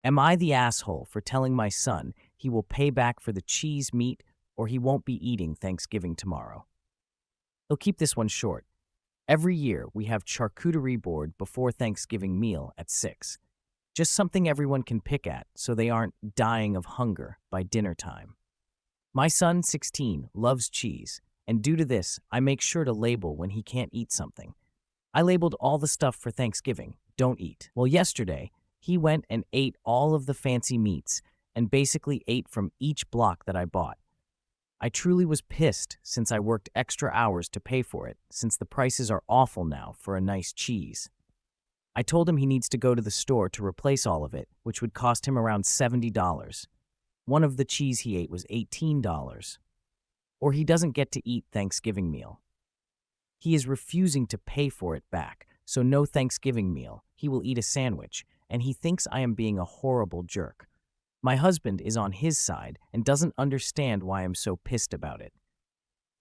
Am I the asshole for telling my son he will pay back for the cheese, meat, or he won't be eating Thanksgiving tomorrow? He'll keep this one short. Every year, we have charcuterie board before Thanksgiving meal at 6. Just something everyone can pick at so they aren't dying of hunger by dinner time. My son, 16, loves cheese, and due to this, I make sure to label when he can't eat something. I labeled all the stuff for Thanksgiving, don't eat. Well, yesterday, he went and ate all of the fancy meats and basically ate from each block that I bought. I truly was pissed since I worked extra hours to pay for it, since the prices are awful now for a nice cheese. I told him he needs to go to the store to replace all of it, which would cost him around $70. One of the cheese he ate was $18. Or he doesn't get to eat Thanksgiving meal. He is refusing to pay for it back, so no Thanksgiving meal. He will eat a sandwich, and he thinks I am being a horrible jerk. My husband is on his side and doesn't understand why I'm so pissed about it.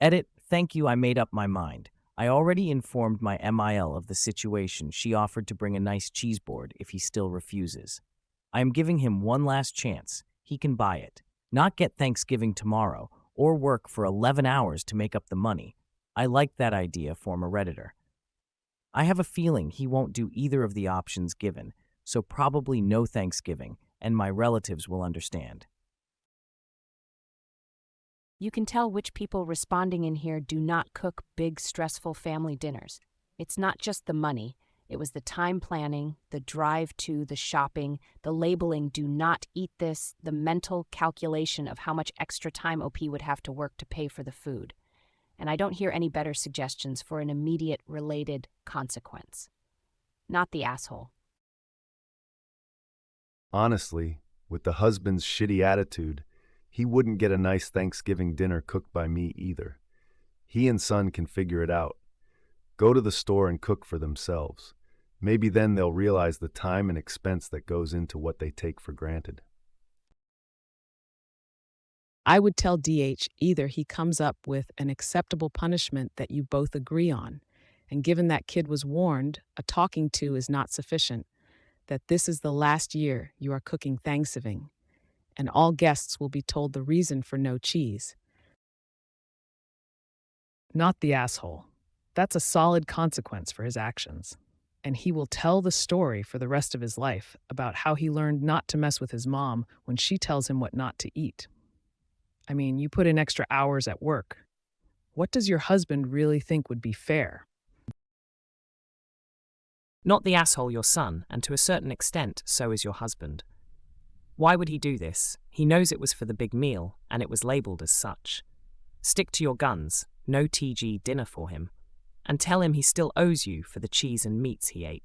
Edit, thank you, I made up my mind. I already informed my MIL of the situation. She offered to bring a nice cheese board if he still refuses. I am giving him one last chance. He can buy it. Not get Thanksgiving tomorrow, or work for 11 hours to make up the money. I like that idea, former Redditor. I have a feeling he won't do either of the options given, so probably no Thanksgiving, and my relatives will understand. You can tell which people responding in here do not cook big, stressful family dinners. It's not just the money. It was the time planning, the drive to, the shopping, the labeling, do not eat this, the mental calculation of how much extra time OP would have to work to pay for the food. And I don't hear any better suggestions for an immediate related consequence. Not the asshole. Honestly, with the husband's shitty attitude, he wouldn't get a nice Thanksgiving dinner cooked by me either. He and son can figure it out. Go to the store and cook for themselves. Maybe then they'll realize the time and expense that goes into what they take for granted. I would tell DH either he comes up with an acceptable punishment that you both agree on, and given that kid was warned, a talking to is not sufficient, that this is the last year you are cooking Thanksgiving, and all guests will be told the reason for no cheese. Not the asshole. That's a solid consequence for his actions. And he will tell the story for the rest of his life about how he learned not to mess with his mom when she tells him what not to eat. I mean, you put in extra hours at work. What does your husband really think would be fair? Not the asshole, your son, and to a certain extent, so is your husband. Why would he do this? He knows it was for the big meal, and it was labeled as such. Stick to your guns, no TG dinner for him, and tell him he still owes you for the cheese and meats he ate.